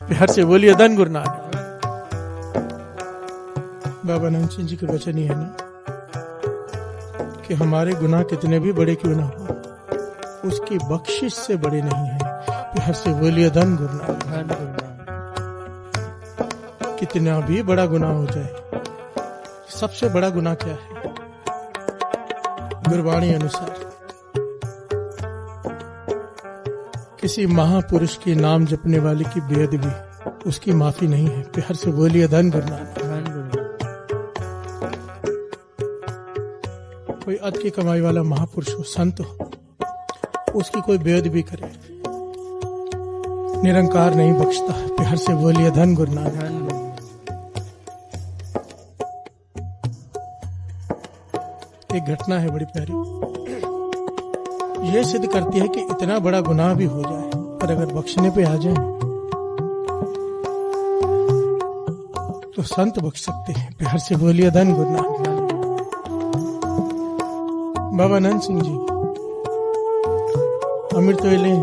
प्यार से बोलिए धन गुरु नानक। बाबा नानक सिंह जी के वचन ही है ना कि हमारे गुनाह कितने भी बड़े क्यों ना हो, उसकी बख्शिश से बड़े नहीं है। प्यार से बोलिए धन गुरु नानक। कितना भी बड़ा गुनाह हो जाए, सबसे बड़ा गुनाह क्या है? गुरबाणी अनुसार किसी महापुरुष के नाम जपने वाले की बेअदबी, उसकी माफी नहीं है। प्यार से बोलिए धन गुरु नानक। कोई अध की कमाई वाला महापुरुष हो, संत हो, उसकी कोई बेअदबी करे, निरंकार नहीं बख्शता। प्यार से बोलिए धन गुरु नानक। एक घटना है बड़ी प्यारी, यह सिद्ध करती है कि इतना बड़ा गुनाह भी हो जाए पर अगर बख्शने पे आ जाए तो संत बख्श सकते हैं। प्यार से बोलिए धन गुरु नानक। बाबा नंद सिंह जी अमृत वेले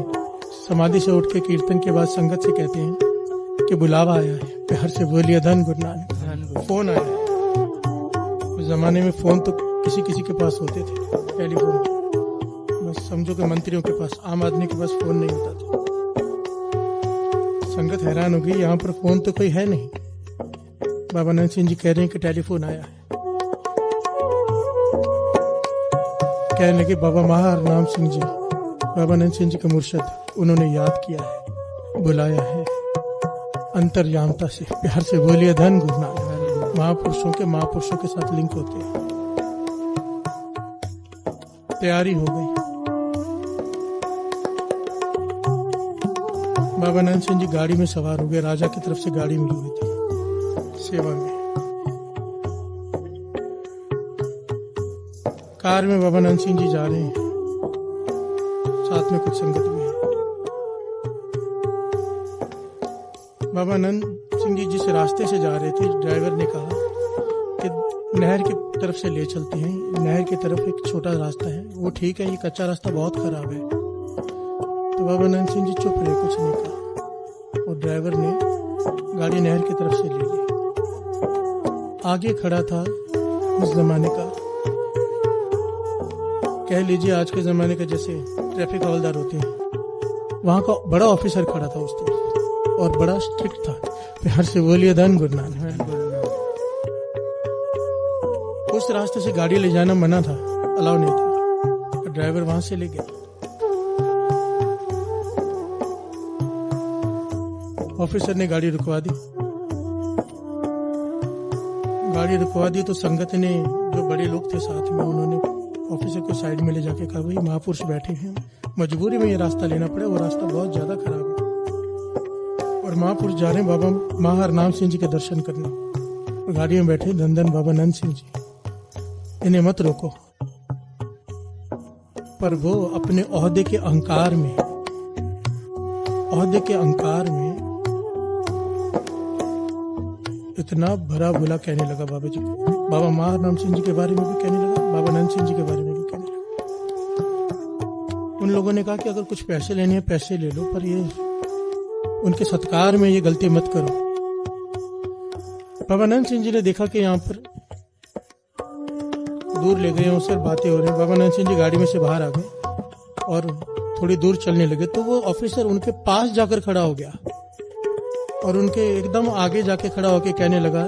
समाधि से उठ के कीर्तन के बाद संगत से कहते हैं कि बुलावा आया है। प्यार से बोलिए धन गुरु नानक। फोन आया है। उस जमाने में फोन तो किसी किसी के पास होते थे, टेलीफोन, बस समझो कि मंत्रियों के पास, आम आदमी के पास फोन नहीं होता था। संगत हैरान हो गई, यहाँ पर फोन तो कोई है नहीं। बाबा नंद सिंह जी कह रहे हैं कि टेलीफोन आया है। कहने लगे बाबा महाराम सिंह जी, बाबा नंद सिंह जी के मुर्शद, उन्होंने याद किया है, बुलाया है अंतर्यामता से। प्यार से बोलिए धन गुरु नानक। महापुरुषों के साथ लिंक होते हैं। तैयारी हो गई। बाबा नंद सिंह जी गाड़ी में सवार हो गए। राजा की तरफ से गाड़ी मिली हुई थी सेवा में। कार में बाबा नंद सिंह जी जा रहे हैं, साथ में कुछ संगत भी है। बाबा नंद सिंह जी जिस रास्ते से जा रहे थे, ड्राइवर ने कहा कि नहर की तरफ से ले चलते हैं। नहर की तरफ एक छोटा रास्ता है, वो ठीक है, ये कच्चा रास्ता बहुत खराब है। तो बाबा नंद सिंह जी चुप रहे, कुछ नहीं कहा, और ड्राइवर ने गाड़ी नहर की तरफ से ले ली। आगे खड़ा था उस जमाने का, कह लीजिए आज के जमाने का जैसे ट्रैफिक हवलदार होते हैं, वहां का बड़ा ऑफिसर खड़ा था उस तरफ और बड़ा स्ट्रिक्ट था। प्यार से बोलिए धन गुरु नानक। उस रास्ते से गाड़ी ले जाना मना था, अलाउ नहीं था, तो ड्राइवर वहां से ले गया। ऑफिसर ने गाड़ी रुकवा दी। गाड़ी रुकवा दी तो संगत ने, जो बड़े लोग थे साथ में, उन्होंने ऑफिसर को साइड में ले जाके कहा, भाई महापुरुष बैठे हैं, मजबूरी में ये रास्ता लेना पड़े, वो रास्ता बहुत ज्यादा खराब है और महापुरुष जा रहे हैं बाबा महाराम सिंह जी के दर्शन करने। गाड़ी में बैठे धन धन बाबा नंद सिंह जी, इन्हें मत रोको। पर वो अपने ओहदे के अहंकार में इतना भरा भुला कहने लगा बाबा जी को। बाबा महाराम सिंह जी के बारे में भी कहने लगा, बाबा नंद सिंह जी के बारे में भी कहने लगा। उन लोगों ने कहा कि अगर कुछ पैसे लेने हैं पैसे ले लो, पर ये उनके सत्कार में ये गलती मत करो। बाबा नंद सिंह जी ने देखा कि यहाँ पर दूर ले गए, उससे बातें हो रही हैं। बाबा नंद सिंह जी गाड़ी में से बाहर आ गए और थोड़ी दूर चलने लगे तो वो ऑफिसर उनके पास जाकर खड़ा हो गया और उनके एकदम आगे जाके खड़ा होकर कहने लगा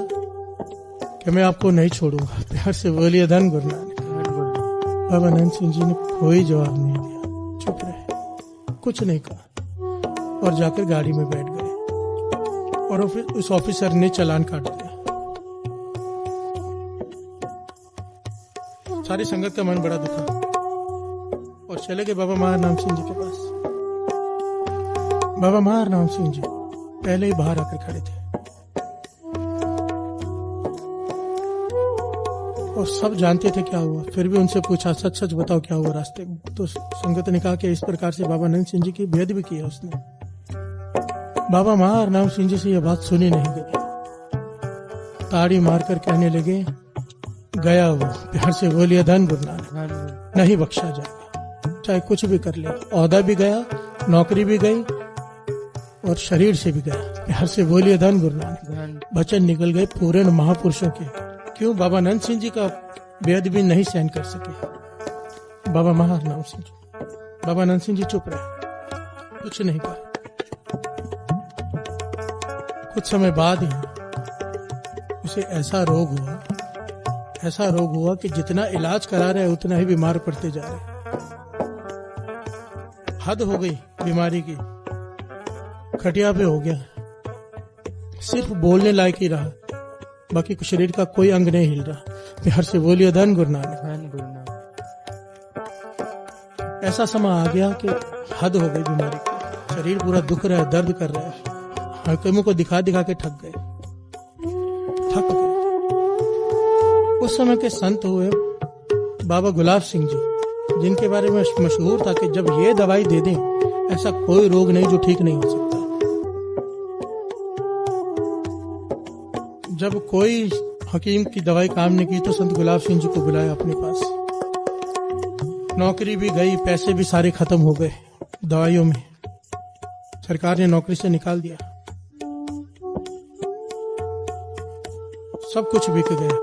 कि मैं आपको नहीं छोड़ूंगा। प्यार से बोलिए धन गुरु नानक। बाबा नंद सिंह जी ने कोई जवाब नहीं दिया, चुप रहे, कुछ नहीं कहा और जाकर गाड़ी में बैठ गए और फिर उस ऑफिसर ने चालान काट दिया। सारी संगत का मन बड़ा दुखा और चले गए बाबा महाराम सिंह जी के पास। बाबा महाराम सिंह जी पहले ही बाहर आकर खड़े थे और सब जानते थे क्या हुआ, फिर भी उनसे पूछा सच सच बताओ क्या हुआ रास्ते में। तो संगत ने कहा कि इस प्रकार से बाबा नंद सिंह जी की बेअदबी की है उसने। बाबा महाराम सिंह जी से यह बात सुनी नहीं गई, ताड़ी मारकर कहने लगे गया वो। प्यार से बोलिए धन गुरु नानक। नहीं बख्शा जाएगा, चाहे कुछ भी कर ले। ओहदा भी गया, नौकरी भी गई, और शरीर से भी गया। प्यार से बोलिए धन गुरु नानक। वचन निकल गए पूर्ण महापुरुषों के। क्यों? बाबा नंद सिंह जी का बेअदबी नहीं सहन कर सके बाबा महाराम सिंह जी। बाबा नंद सिंह जी चुप रहे, कुछ नहीं कहा। कुछ समय बाद ही उसे ऐसा रोग हुआ कि जितना इलाज करा रहे उतना ही बीमार पड़ते जा रहे। हद हो गई बीमारी की, खटिया पे हो गया, सिर्फ बोलने लायक ही रहा, बाकी शरीर का कोई अंग नहीं हिल रहा। प्यार से बोलिए धन गुरु नानक। ऐसा समय आ गया कि हद हो गई बीमारी की, शरीर पूरा दुख रहा है, दर्द कर रहा है, हकीमों को दिखा दिखा के थक गए। उस समय के संत हुए बाबा गुलाब सिंह जी, जिनके बारे में मशहूर था कि जब ये दवाई दे दें ऐसा कोई रोग नहीं जो ठीक नहीं हो सकता। जब कोई हकीम की दवाई काम नहीं की तो संत गुलाब सिंह जी को बुलाया अपने पास। नौकरी भी गई, पैसे भी सारे खत्म हो गए, दवाइयों में सरकार ने नौकरी से निकाल दिया, सब कुछ बिक गया।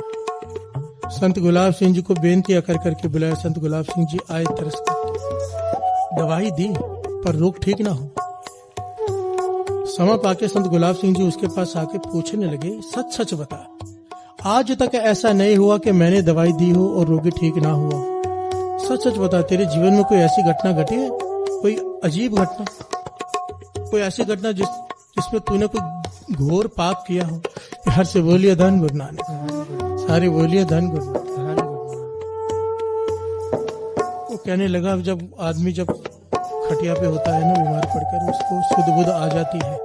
संत गुलाब सिंह जी को बेनती कर करके बुलाया। संत गुलाब सिंह जी आए तरस करके, दवाई दी पर रोग ठीक ना हो। समय पाके संत गुलाब सिंह जी उसके पास आके पूछने लगे, सच सच बता, आज तक ऐसा नहीं हुआ कि मैंने दवाई दी हो और रोगी ठीक ना हुआ? सच सच बता, तेरे जीवन में कोई ऐसी घटना घटी है, कोई अजीब घटना, कोई ऐसी घटना जिसमें तूने कोई घोर पाप किया हो? प्यार से बोलिए धन गुरु नानक। सारे बोलिए धन गुरु। वो कहने लगा, जब आदमी जब खटिया पे होता है ना बीमार पड़कर, उसको सुध बुध आ जाती है,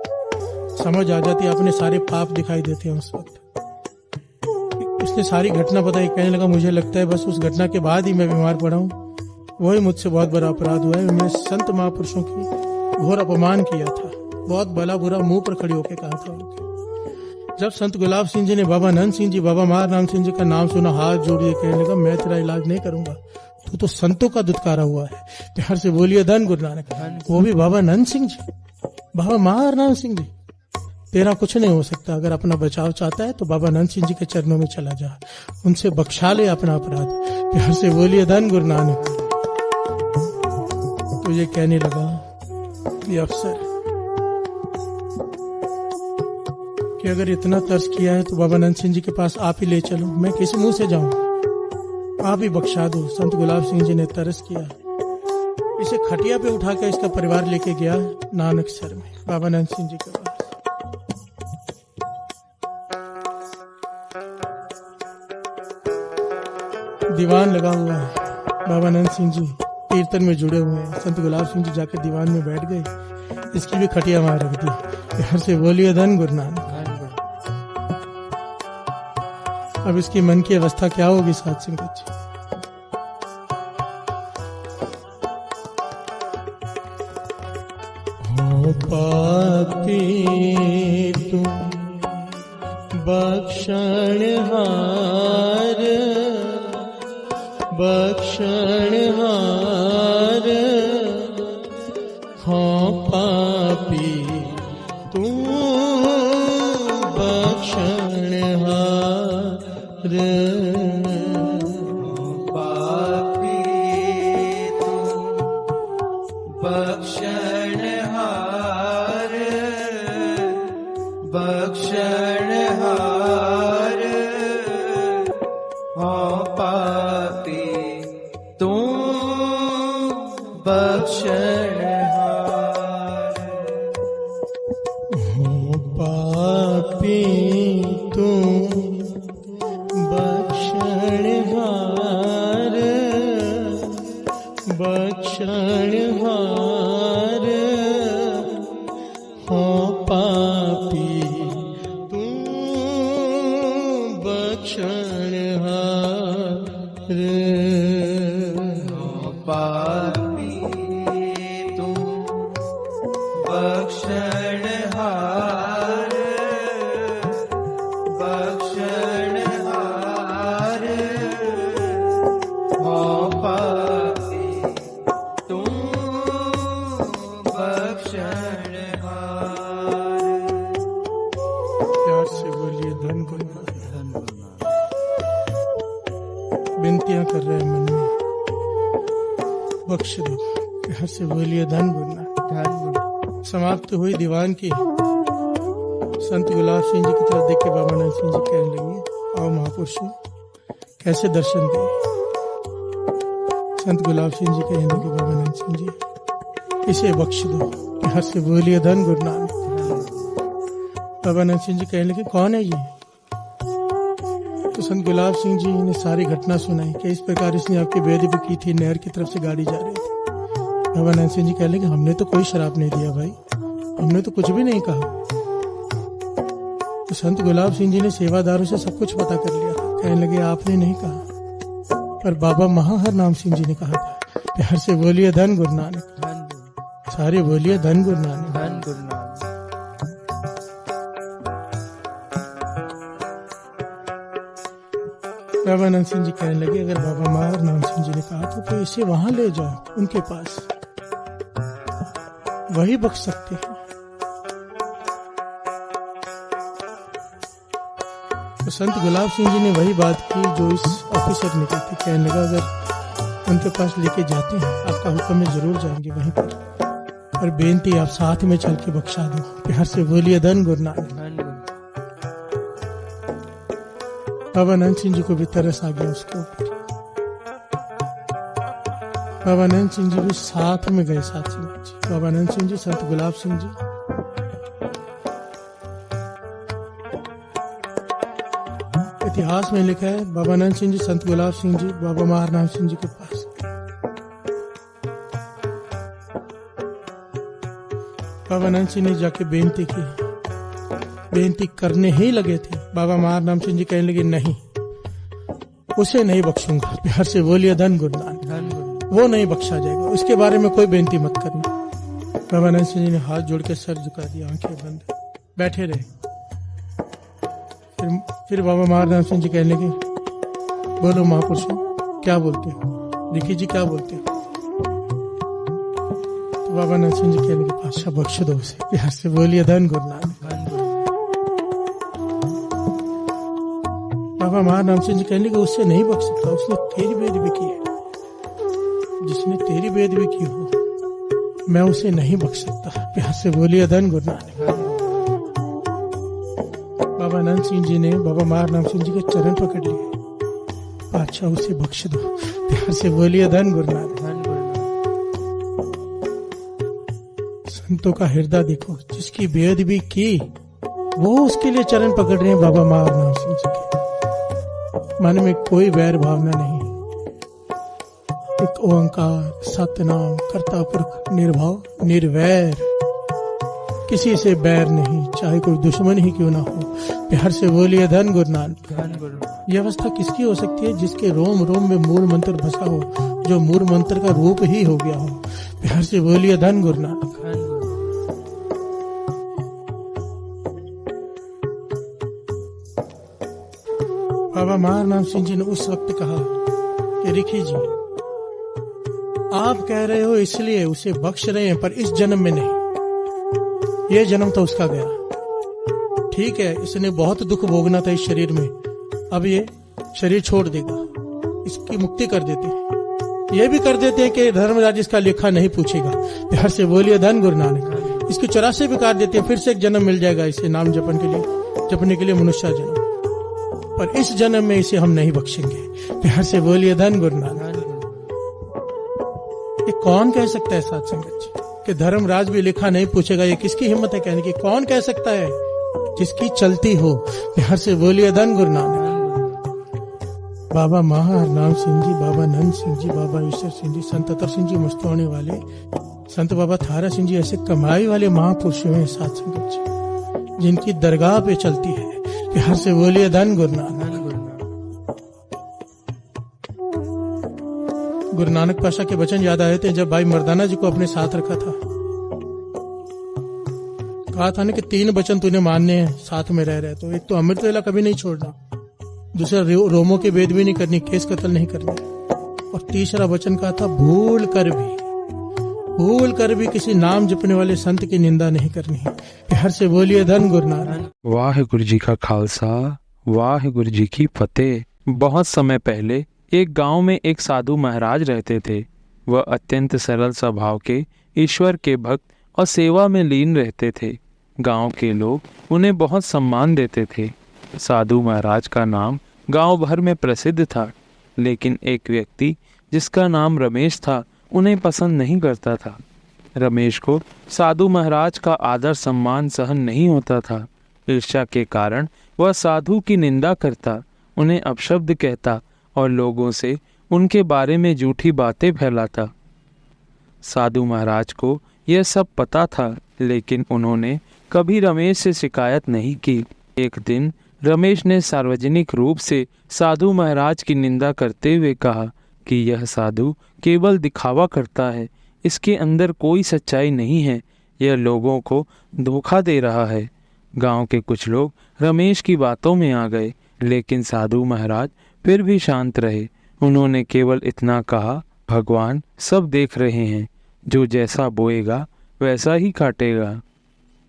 समझ आ जाती है, अपने सारे पाप दिखाई देते हैं उस वक्त। उसने सारी घटना बताई। कहने लगा, मुझे लगता है बस उस घटना के बाद ही मैं बीमार पड़ा हूँ, वही मुझसे बहुत बड़ा अपराध हुआ है। मैंने संत महापुरुषों की घोर अपमान किया था, बहुत भला बुरा मुंह पर खड़ी होकर कहा था उनके। जब संत गुलाब सिंह जी ने बाबा नंद सिंह जी, बाबा महाराम सिंह जी का नाम सुना, हाथ जोड़ दिए, कहने लगा, मैं तेरा इलाज नहीं करूंगा, तू तो संतों का दुत्कारा हुआ है। प्यार से बोलिए धन गुरु नानक। वो भी बाबा नंद सिंह जी, बाबा महाराम सिंह जी। तेरा कुछ नहीं हो सकता, अगर अपना बचाव चाहता है तो बाबा नंद सिंह जी के चरणों में चला जा, उनसे बख्शा ले अपना अपराध। प्यार से बोलिए धन गुरु नानक। तो ये कहने लगा, ये अफसर कि अगर इतना तरस किया है तो बाबा नंद सिंह जी के पास आप ही ले चलो, मैं किस मुंह से जाऊं, आप ही बख्शा दो। संत गुलाब सिंह जी ने तरस किया, इसे खटिया पे उठा कर इसका परिवार लेके गया नानक सर में, बाबा नंद सिंह जी के पास। दीवान लगा हुआ है, बाबा नंद सिंह जी कीर्तन में जुड़े हुए हैं। संत गुलाब सिंह जी जाके दीवान में बैठ गए, इसकी भी खटिया वहां रख दी। प्यार से बोलिए धन गुरु नानक। अब इसकी मन की अवस्था क्या होगी साध संगत जी? हो पापी तुम बख्शणहार, बख्शणहार, हो पापी तुम बख्शणहार, पापी तुम बख्शणहार, बख्शणहार, हो पापी तुम बख्शणहार, हो पापी तुम बख्शणहार, बख्शणहार, हो पापी तुम प्यार से बोलिए धन गुरु नानक। धन गुरु नानक। विनतियां कर रहे हैं मन में, बख्श दो। प्यार से बोलिए धन गुरु नानक। धन गुरु। समाप्त हुई दीवान की। संत गुलाब सिंह जी की तरफ देख के बाबा नानक सिंह जी कहने लगे, आओ महापुरुषों, कैसे दर्शन दे। संत गुलाब सिंह जी कहने लगे, बाबा नानक सिंह जी इसे बख्श दो। प्यार से बोलिए धन गुरु नानक। बाबा नानक सिंह जी कहने लगे, कौन है ये? तो संत गुलाब सिंह जी ने सारी घटना सुनाई कि इस प्रकार इसने आपकी बेइज्जती भी की थी, नहर की तरफ से गाड़ी जा रही थी। बाबा नानक सिंह जी कहने लगे, हमने तो कोई शराब नहीं दिया भाई, हमने तो कुछ भी नहीं कहा। तो संत गुलाब सिंह जी ने सेवादारों से सब कुछ पता कर लिया था। कहने लगे, आपने नहीं कहा, पर बाबा महाहर नाम सिंह जी ने कहा था। प्यार से बोलिए धन गुरु नानक। धन गुरु। सारे बोलिए धन गुरु नानक। धन गुरु नानक। बाबा नानक सिंह जी कहने लगे, अगर बाबा महाहर नाम सिंह जी ने कहा तो इसे वहां ले जाओ, उनके पास, वही बख्श सकते हैं। तो संत गुलाब सिंह जी ने वही बात की जो इस ऑफिसर ने की थी। कहने लगा, अगर उनके पास लेके जाते हैं, आपका हुक्म में जरूर जाएंगे वहीं पर बेनती आप साथ में चल के बख्शा दो। प्यार से बोलिए धन गुरु नानक। धन गुरु। बाबा नानक सिंह जी को भी तरस आ गया उसके ऊपर। बाबा नानक सिंह जी भी साथ में गए, साथ संगत जी। बाबा नानक सिंह जी, संत गुलाब सिंह जी। इतिहास में लिखा है, बाबा नानक सिंह जी, संत गुलाब सिंह जी बाबा महार नाम सिंह जी के पास। बाबा नानक सिंह ने जाके बेनती की। बेनती करने ही लगे थे, बाबा महार नाम सिंह जी कहने लगे, नहीं, उसे नहीं बख्शूंगा। प्यार से बोलिए धन गुरु नानक। धन गुरु। वो नहीं बख्शा जाएगा, उसके बारे में कोई बेनती मत करना। बाबा नानक सिंह जी ने हाथ जोड़ के सर झुका दिया, आंखें बंद, बैठे रहे। फिर बाबा महाराज सिंह जी कहने लगे, बोलो महापुरुषों, क्या बोलते हो? देखिए जी, क्या बोलते हो? तो बाबा नानक सिंह जी कहने लगे, पातशाह बख्श दो उसे। प्यार से बोलिए धन गुरु नानक। धन गुरु। बाबा महाराज सिंह जी कहने लगे, उससे नहीं बख्श सकता, उसने तेरी बेदबी की है। जिसने तेरी बेदबी की हो, मैं उसे नहीं बख्श सकता। प्यार से बोलिए धन गुरु नानक। बाबा नानक सिंह जी ने बाबा महार नाम सिंह जी के चरण पकड़ लिए। पातशाह उसे बख्श दो। प्यार से बोलिए धन गुरु नानक। धन गुरु। संतों का हृदय देखो, जिसकी बेअदबी की वो उसके लिए चरण पकड़ रहे हैं बाबा महार नाम सिंह जी के। मन में कोई वैर भावना नहीं, एक ओंकार सतनाम कर्ता पुरख निर्भाव निर्वैर, किसी से बैर नहीं, चाहे कोई दुश्मन ही क्यों ना हो। प्यार से बोलिए धन गुरु नानक। धन गुरु। यह अवस्था किसकी हो सकती है? जिसके रोम रोम में मूल मंत्र बसा हो, जो मूल मंत्र का रूप ही हो गया हो। प्यार से बोलिए धन गुरु नानक। धन गुरु। बाबा महार नाम सिंह जी ने उस वक्त कहा कि रिखी जी, आप कह रहे हो इसलिए उसे बख्श रहे हैं, पर इस जन्म में नहीं। ये जन्म तो उसका गया, ठीक है, इसने बहुत दुख भोगना था इस शरीर में, अब ये शरीर छोड़ देगा, इसकी मुक्ति कर देते हैं। ये भी कर देते हैं कि धर्मराज इसका लेखा नहीं पूछेगा। प्यार से बोलिए धन गुरु नानक। इसकी 84 भी काट देते हैं, फिर से एक जन्म मिल जाएगा इसे नाम जपने के लिए मनुष्य जन्म, पर इस जन्म में इसे हम नहीं बख्शेंगे। प्यार से बोलिए धन गुरु नानक। ये कौन कह सकता है साथ संगत जी कि धर्मराज भी लिखा नहीं पूछेगा? ये किसकी हिम्मत है कहने की? कौन कह सकता है? जिसकी चलती हो। प्यार से बोलिए धन गुरु नानक। बाबा महार नाम सिंह जी, बाबा नंद सिंह जी, बाबा ईश्वर सिंह जी, संत अतर सिंह जी मस्तौने वाले, संत बाबा थारा सिंह जी, ऐसे कमाई वाले महापुरुष हैं साथ संगत जी, जिनकी दरगाह पे चलती है। प्यार से बोलिए धन गुरु नानक। गुरु नानक पाशा के वचन याद आए थे जब भाई मर्दाना जी को अपने साथ रखा था। कहा था ना कि 3 वचन तूने मानने हैं साथ में रह रहे, तो एक तो अमृत वेला कभी नहीं छोड़ना, दूसरा रोमों के वेद भी नहीं करनी, केस कत्ल नहीं करनी, और तीसरा वचन कहा था भूल कर भी भूल कर भी किसी नाम जपने वाले संत की निंदा नहीं करनी है। प्यार से बोलिए धन गुरु नानक। वाहिगुरु जी का खालसा, वाहिगुरु जी की फतेह। बहुत समय पहले एक गांव में एक साधु महाराज रहते थे। वह अत्यंत सरल स्वभाव के, ईश्वर के भक्त और सेवा में लीन रहते थे। गांव के लोग उन्हें बहुत सम्मान देते थे। साधु महाराज का नाम गांव भर में प्रसिद्ध था, लेकिन एक व्यक्ति जिसका नाम रमेश था उन्हें पसंद नहीं करता था। रमेश को साधु महाराज का आदर सम्मान सहन नहीं होता था। ईर्ष्या के कारण वह साधु की निंदा करता, उन्हें अपशब्द कहता और लोगों से उनके बारे में झूठी बातें फैलाता। साधु महाराज को यह सब पता था, लेकिन उन्होंने कभी रमेश से शिकायत नहीं की। एक दिन रमेश ने सार्वजनिक रूप से साधु महाराज की निंदा करते हुए कहा कि यह साधु केवल दिखावा करता है, इसके अंदर कोई सच्चाई नहीं है, यह लोगों को धोखा दे रहा है। गांव के कुछ लोग रमेश की बातों में आ गए, लेकिन साधु महाराज फिर भी शांत रहे। उन्होंने केवल इतना कहा, भगवान सब देख रहे हैं, जो जैसा बोएगा वैसा ही काटेगा।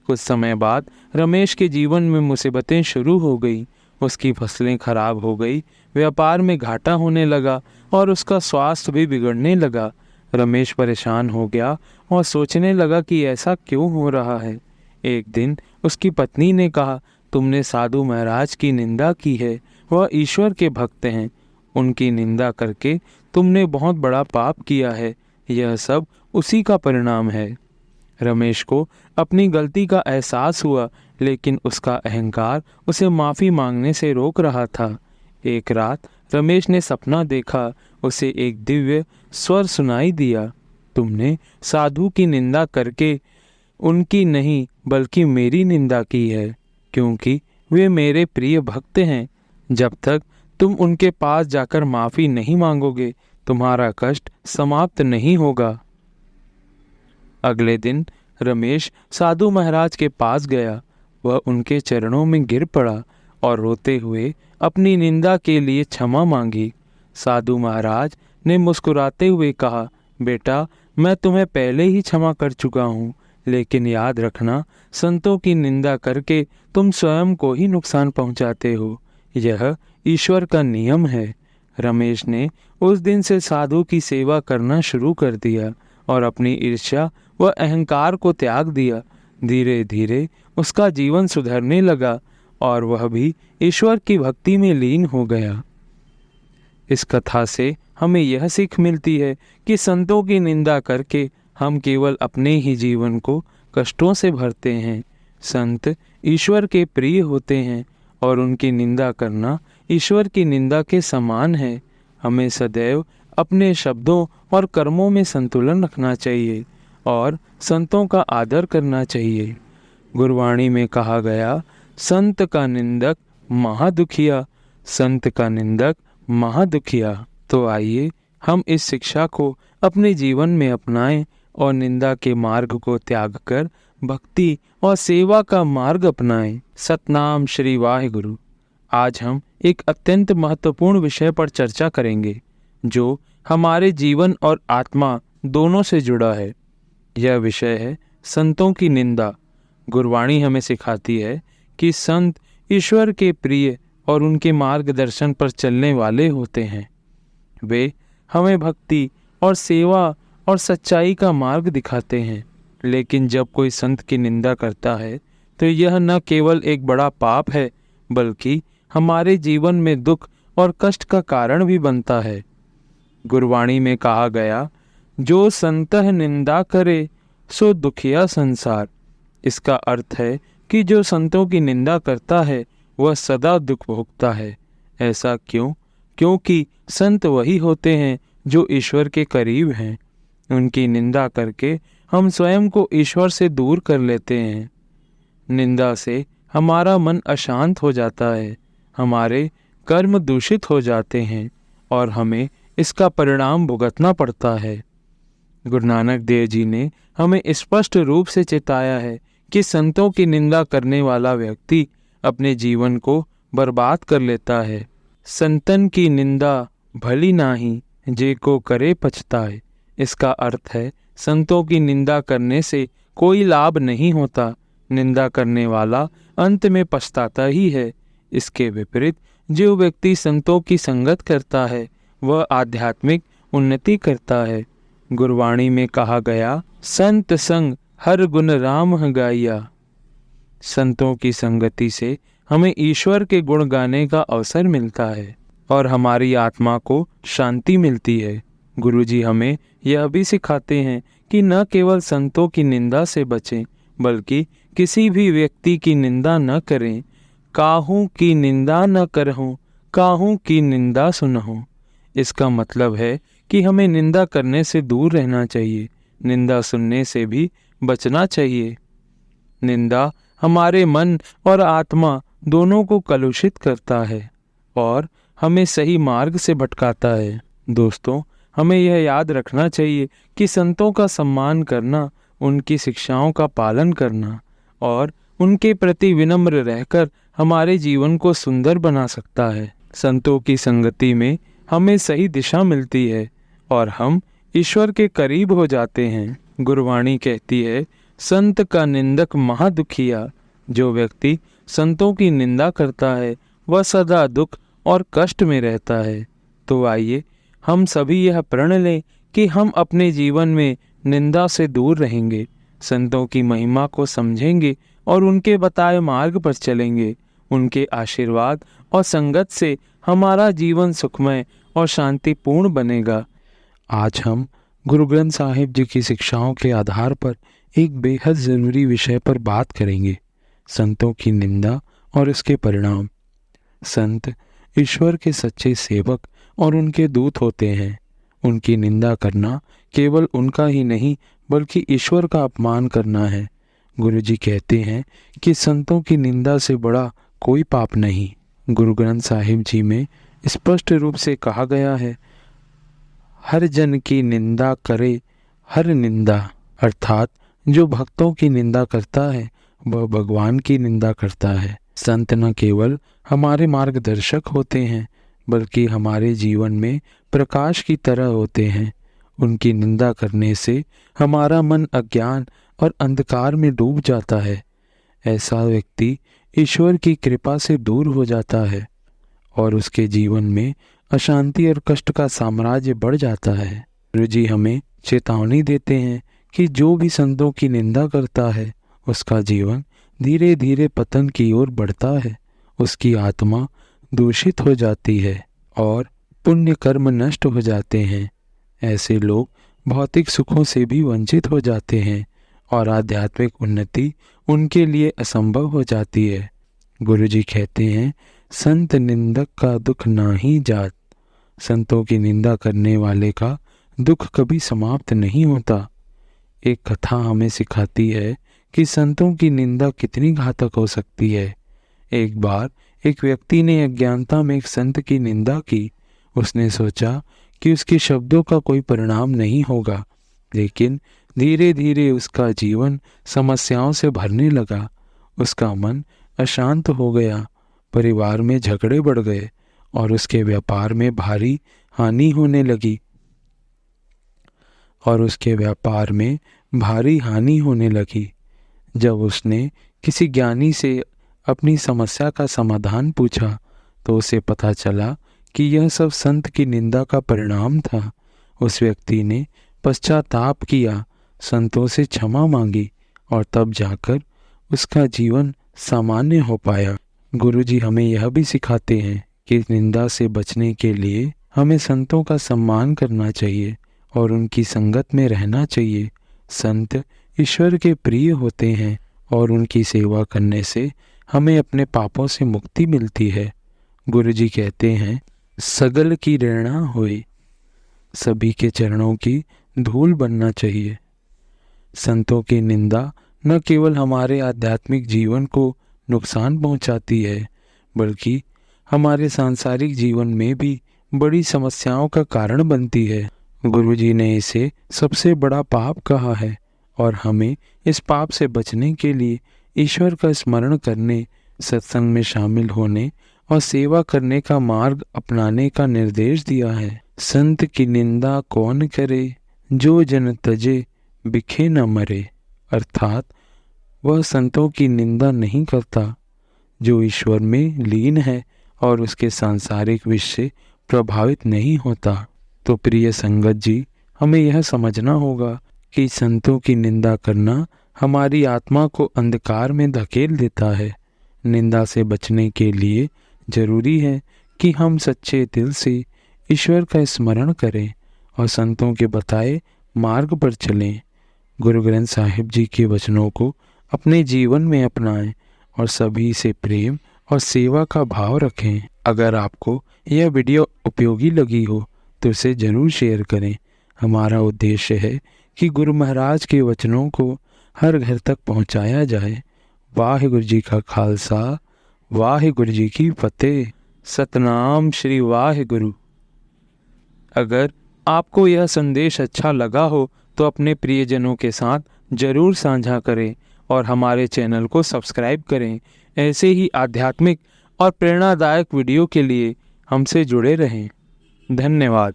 कुछ समय बाद रमेश के जीवन में मुसीबतें शुरू हो गई। उसकी फसलें खराब हो गई, व्यापार में घाटा होने लगा और उसका स्वास्थ्य भी बिगड़ने लगा। रमेश परेशान हो गया और सोचने लगा कि ऐसा क्यों हो रहा है। एक दिन उसकी पत्नी ने कहा, तुमने साधु महाराज की निंदा की है, वह ईश्वर के भक्त हैं, उनकी निंदा करके तुमने बहुत बड़ा पाप किया है, यह सब उसी का परिणाम है। रमेश को अपनी गलती का एहसास हुआ, लेकिन उसका अहंकार उसे माफ़ी मांगने से रोक रहा था। एक रात रमेश ने सपना देखा। उसे एक दिव्य स्वर सुनाई दिया, तुमने साधु की निंदा करके उनकी नहीं बल्कि मेरी निंदा की है, क्योंकि वे मेरे प्रिय भक्त हैं। जब तक तुम उनके पास जाकर माफ़ी नहीं मांगोगे, तुम्हारा कष्ट समाप्त नहीं होगा। अगले दिन रमेश साधु महाराज के पास गया। वह उनके चरणों में गिर पड़ा और रोते हुए अपनी निंदा के लिए क्षमा मांगी। साधु महाराज ने मुस्कुराते हुए कहा, बेटा, मैं तुम्हें पहले ही क्षमा कर चुका हूँ, लेकिन याद रखना, संतों की निंदा करके तुम स्वयं को ही नुकसान पहुँचाते हो। यह ईश्वर का नियम है। रमेश ने उस दिन से साधु की सेवा करना शुरू कर दिया और अपनी ईर्ष्या व अहंकार को त्याग दिया। धीरे धीरे उसका जीवन सुधरने लगा और वह भी ईश्वर की भक्ति में लीन हो गया। इस कथा से हमें यह सीख मिलती है कि संतों की निंदा करके हम केवल अपने ही जीवन को कष्टों से भरते हैं। संत ईश्वर के प्रिय होते हैं और उनकी निंदा करना ईश्वर की निंदा के समान है। हमें सदैव अपने शब्दों और कर्मों में संतुलन रखना चाहिए और संतों का आदर करना चाहिए। गुरवाणी में कहा गया, संत का निंदक महादुखिया, संत का निंदक महादुखिया। तो आइए हम इस शिक्षा को अपने जीवन में अपनाएं और निंदा के मार्ग को त्याग कर भक्ति और सेवा का मार्ग अपनाएं। सतनाम श्री वाहिगुरु। आज हम एक अत्यंत महत्वपूर्ण विषय पर चर्चा करेंगे, जो हमारे जीवन और आत्मा दोनों से जुड़ा है। यह विषय है संतों की निंदा। गुरवाणी हमें सिखाती है कि संत ईश्वर के प्रिय और उनके मार्गदर्शन पर चलने वाले होते हैं। वे हमें भक्ति और सेवा और सच्चाई का मार्ग दिखाते हैं। लेकिन जब कोई संत की निंदा करता है तो यह न केवल एक बड़ा पाप है, बल्कि हमारे जीवन में दुख और कष्ट का कारण भी बनता है। गुरवाणी में कहा गया, जो संतह निंदा करे सो दुखिया संसार। इसका अर्थ है कि जो संतों की निंदा करता है वह सदा दुख भोगता है। ऐसा क्यों? क्योंकि संत वही होते हैं जो ईश्वर के करीब हैं। उनकी निंदा करके हम स्वयं को ईश्वर से दूर कर लेते हैं। निंदा से हमारा मन अशांत हो जाता है, हमारे कर्म दूषित हो जाते हैं और हमें इसका परिणाम भुगतना पड़ता है। गुरु नानक देव जी ने हमें स्पष्ट रूप से चेताया है कि संतों की निंदा करने वाला व्यक्ति अपने जीवन को बर्बाद कर लेता है। संतन की निंदा भली नाही, जे को करे पछताए। इसका अर्थ है संतों की निंदा करने से कोई लाभ नहीं होता। निंदा करने वाला अंत में पछताता ही है। इसके विपरीत जो व्यक्ति संतों की संगत करता है वह आध्यात्मिक उन्नति करता है। गुरवाणी में कहा गया, संत संग हर गुण राम गाया। संतों की संगति से हमें ईश्वर के गुण गाने का अवसर मिलता है और हमारी आत्मा को शांति मिलती है। गुरुजी हमें यह भी सिखाते हैं कि न केवल संतों की निंदा से बचें बल्कि किसी भी व्यक्ति की निंदा न करें। काहू की निंदा न करहूँ, काहू की निंदा सुनहूँ। इसका मतलब है कि हमें निंदा करने से दूर रहना चाहिए, निंदा सुनने से भी बचना चाहिए। निंदा हमारे मन और आत्मा दोनों को कलुषित करता है और हमें सही मार्ग से भटकाता है। दोस्तों, हमें यह याद रखना चाहिए कि संतों का सम्मान करना, उनकी शिक्षाओं का पालन करना और उनके प्रति विनम्र रहकर हमारे जीवन को सुंदर बना सकता है। संतों की संगति में हमें सही दिशा मिलती है और हम ईश्वर के करीब हो जाते हैं। गुरवाणी कहती है, संत का निंदक महादुखिया। जो व्यक्ति संतों की निंदा करता है वह सदा दुख और कष्ट में रहता है। तो आइए हम सभी यह प्रण लें कि हम अपने जीवन में निंदा से दूर रहेंगे, संतों की महिमा को समझेंगे और उनके बताए मार्ग पर चलेंगे। उनके आशीर्वाद और संगत से हमारा जीवन सुखमय और शांतिपूर्ण बनेगा। आज हम गुरु ग्रंथ साहिब जी की शिक्षाओं के आधार पर एक बेहद ज़रूरी विषय पर बात करेंगे, संतों की निंदा और इसके परिणाम। संत ईश्वर के सच्चे सेवक और उनके दूत होते हैं। उनकी निंदा करना केवल उनका ही नहीं बल्कि ईश्वर का अपमान करना है। गुरुजी कहते हैं कि संतों की निंदा से बड़ा कोई पाप नहीं। गुरु ग्रंथ साहिब जी में स्पष्ट रूप से कहा गया है, हर जन की निंदा करे हर निंदा, अर्थात जो भक्तों की निंदा करता है वह भगवान की निंदा करता है। संत न केवल हमारे मार्गदर्शक होते हैं बल्कि हमारे जीवन में प्रकाश की तरह होते हैं। उनकी निंदा करने से हमारा मन अज्ञान और अंधकार में डूब जाता है। ऐसा व्यक्ति ईश्वर की कृपा से दूर हो जाता है और उसके जीवन में अशांति और कष्ट का साम्राज्य बढ़ जाता है। गुरुजी हमें चेतावनी देते हैं कि जो भी संतों की निंदा करता है उसका जीवन धीरे धीरे पतन की ओर बढ़ता है। उसकी आत्मा दूषित हो जाती है और पुण्य कर्म नष्ट हो जाते हैं। ऐसे लोग भौतिक सुखों से भी वंचित हो जाते हैं और आध्यात्मिक उन्नति उनके लिए असंभव हो जाती है। गुरुजी कहते हैं, संत निंदक का दुख ना ही जात। संतों की निंदा करने वाले का दुख कभी समाप्त नहीं होता। एक कथा हमें सिखाती है कि संतों की निंदा कितनी घातक हो सकती है। एक बार एक व्यक्ति ने अज्ञानता में एक संत की निंदा की। उसने सोचा कि उसके शब्दों का कोई परिणाम नहीं होगा, लेकिन धीरे धीरे उसका जीवन समस्याओं से भरने लगा। उसका मन अशांत हो गया, परिवार में झगड़े बढ़ गए और उसके व्यापार में भारी हानि होने लगी। जब उसने किसी ज्ञानी से अपनी समस्या का समाधान पूछा तो उसे पता चला कि यह सब संत की निंदा का परिणाम था। उस व्यक्ति ने पश्चाताप किया, संतों से क्षमा मांगी और तब जाकर उसका जीवन सामान्य हो पाया। गुरुजी हमें यह भी सिखाते हैं कि निंदा से बचने के लिए हमें संतों का सम्मान करना चाहिए और उनकी संगत में रहना चाहिए। संत ईश्वर के प्रिय होते हैं और उनकी सेवा करने से हमें अपने पापों से मुक्ति मिलती है। गुरुजी कहते हैं, सगल की प्रेरणा होए, सभी के चरणों की धूल बनना चाहिए। संतों की निंदा न केवल हमारे आध्यात्मिक जीवन को नुकसान पहुंचाती है बल्कि हमारे सांसारिक जीवन में भी बड़ी समस्याओं का कारण बनती है। गुरुजी ने इसे सबसे बड़ा पाप कहा है और हमें इस पाप से बचने के लिए ईश्वर का स्मरण करने, सत्संग में शामिल होने और सेवा करने का मार्ग अपनाने का निर्देश दिया है। संत की निंदा कौन करे, जो जन तजे बिखे न मरे, अर्थात वह संतों की निंदा नहीं करता जो ईश्वर में लीन है और उसके सांसारिक विषय से प्रभावित नहीं होता। तो प्रिय संगत जी, हमें यह समझना होगा कि संतों की निंदा करना हमारी आत्मा को अंधकार में धकेल देता है। निंदा से बचने के लिए जरूरी है कि हम सच्चे दिल से ईश्वर का स्मरण करें और संतों के बताए मार्ग पर चलें। गुरु ग्रंथ साहिब जी के वचनों को अपने जीवन में अपनाएं और सभी से प्रेम और सेवा का भाव रखें। अगर आपको यह वीडियो उपयोगी लगी हो तो इसे ज़रूर शेयर करें। हमारा उद्देश्य है कि गुरु महाराज के वचनों को हर घर तक पहुंचाया जाए। वाहिगुरु जी का खालसा, वाहिगुरु जी की फतेह। सतनाम श्री वाहिगुरु। अगर आपको यह संदेश अच्छा लगा हो तो अपने प्रियजनों के साथ ज़रूर साझा करें और हमारे चैनल को सब्सक्राइब करें। ऐसे ही आध्यात्मिक और प्रेरणादायक वीडियो के लिए हमसे जुड़े रहें। धन्यवाद।